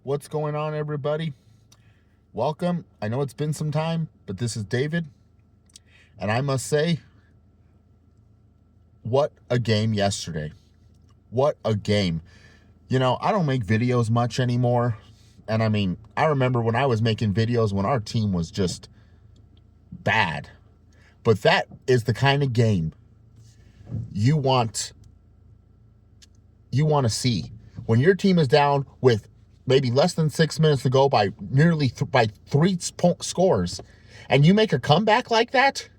What's going on, everybody? Welcome. I know it's been some time, but this is David. And I must say, what a game yesterday. What a game. I don't make videos much anymore. And I remember when I was making videos when our team was just bad. But that is the kind of game you want to see. When your team is down with maybe less than 6 minutes to go by by three scores, and you make a comeback like that,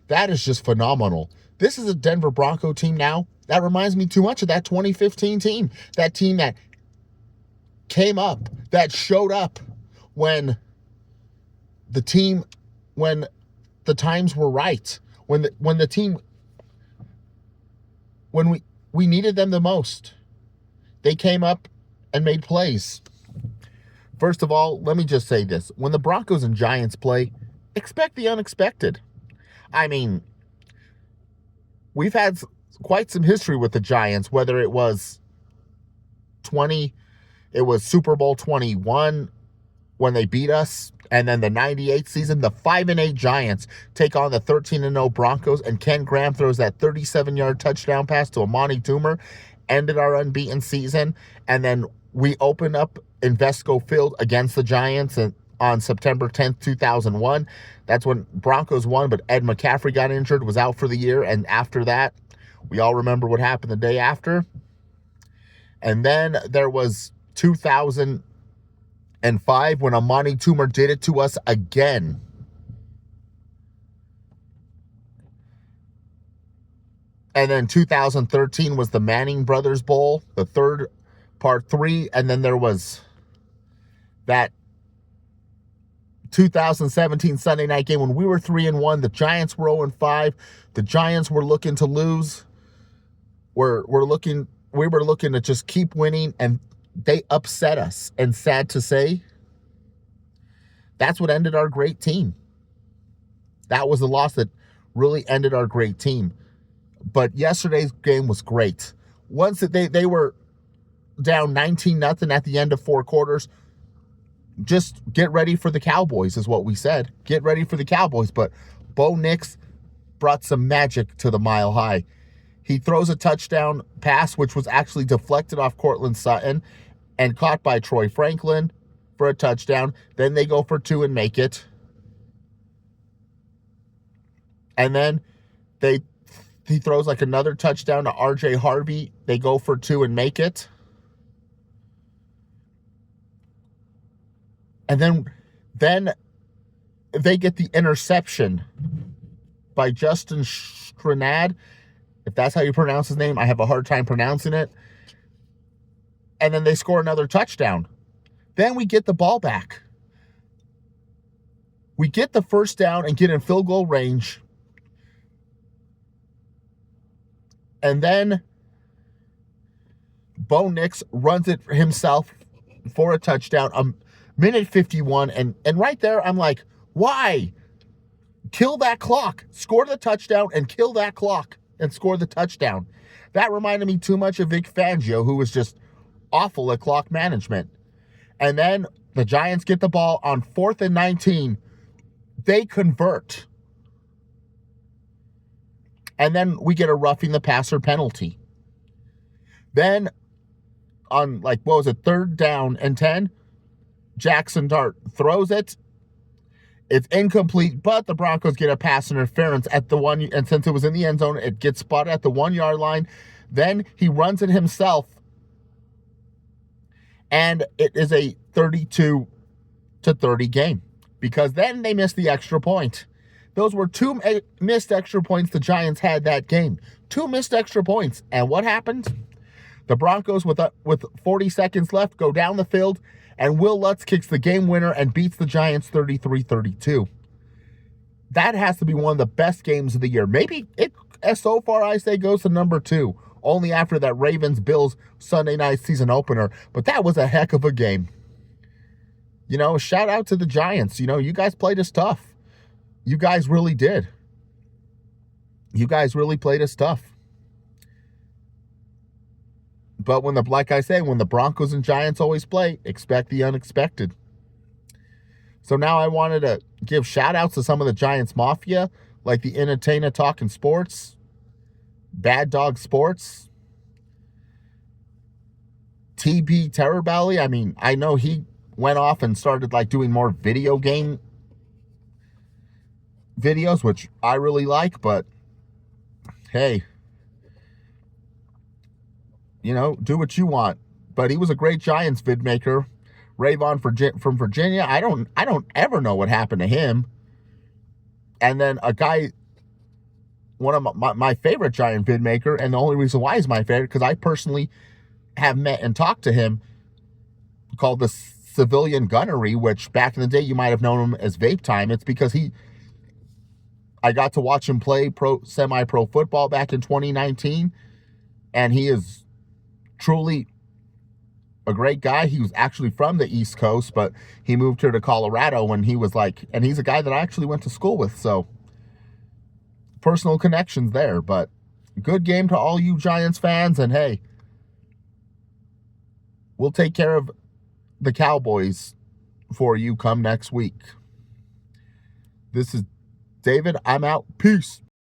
that is just phenomenal. This is a Denver Bronco team now. That reminds me too much of that 2015 team. That team that came up, that showed up when the times were right, when we needed them the most. They came up and made plays. First of all, let me just say this. When the Broncos and Giants play, expect the unexpected. We've had quite some history with the Giants, whether it was Super Bowl 21 when they beat us, and then the 98 season, the 5-8 Giants take on the 13-0 Broncos, and Ken Graham throws that 37-yard touchdown pass to Amani Toomer, ended our unbeaten season, and then we opened up Invesco Field against the Giants on September 10th, 2001. That's when Broncos won, but Ed McCaffrey got injured, was out for the year, and after that, we all remember what happened the day after. And then there was 2005 when Amani Toomer did it to us again. And then 2013 was the Manning Brothers Bowl, the third, part 3. And then there was that 2017 Sunday night game when we were 3-1. The Giants were 0-5. The Giants were looking to lose. We were looking to just keep winning, and they upset us. And sad to say, that's what ended our great team. That was the loss that really ended our great team. But yesterday's game was great. Once they were down 19-0 at the end of 4 quarters, just get ready for the Cowboys is what we said. Get ready for the Cowboys. But Bo Nix brought some magic to the Mile High. He throws a touchdown pass, which was actually deflected off Cortland Sutton and caught by Troy Franklin for a touchdown. Then they go for 2 and make it. And then he throws like another touchdown to R.J. Harvey. They go for 2 and make it. And then they get the interception by Justin Strenad. If that's how you pronounce his name, I have a hard time pronouncing it. And then they score another touchdown. Then we get the ball back. We get the first down and get in field goal range. And then Bo Nix runs it himself for a touchdown. Minute 51. And right there, I'm like, why? Kill that clock. Score the touchdown and kill that clock and score the touchdown. That reminded me too much of Vic Fangio, who was just awful at clock management. And then the Giants get the ball on 4th and 19. They convert. And then we get a roughing the passer penalty. Then on 3rd down and 10, Jackson Dart throws it. It's incomplete, but the Broncos get a pass interference at the 1, and since it was in the end zone, it gets spotted at the 1-yard line. Then he runs it himself, and it is a 32-30 game, because then they missed the extra point. Those were 2 missed extra points the Giants had that game. 2 missed extra points. And what happened? The Broncos, with 40 seconds left, go down the field, and Will Lutz kicks the game winner and beats the Giants 33-32. That has to be one of the best games of the year. Maybe it, so far, I say, goes to number 2, only after that Ravens-Bills Sunday night season opener. But that was a heck of a game. Shout out to the Giants. You guys played us tough. You guys really did. You guys really played us tough. But like I say, when the Broncos and Giants always play, expect the unexpected. So now I wanted to give shout outs to some of the Giants Mafia, like the Entertainer Talking Sports, Bad Dog Sports, TB Terror Belly. I mean, I know he went off and started like doing more video game videos, which I really like, but hey, do what you want. But he was a great Giants vid maker. Rayvon from Virginia, I don't ever know what happened to him. And then a guy, one of my favorite Giant vid maker, and the only reason why he's my favorite, because I personally have met and talked to him, called the Civilian Gunnery, which back in the day you might have known him as Vape Time. It's because I got to watch him play semi-pro football back in 2019, and he is truly a great guy. He was actually from the East Coast, but he moved here to Colorado when he was and he's a guy that I actually went to school with, so personal connections there. But good game to all you Giants fans, and hey, we'll take care of the Cowboys for you come next week. This is David. I'm out. Peace.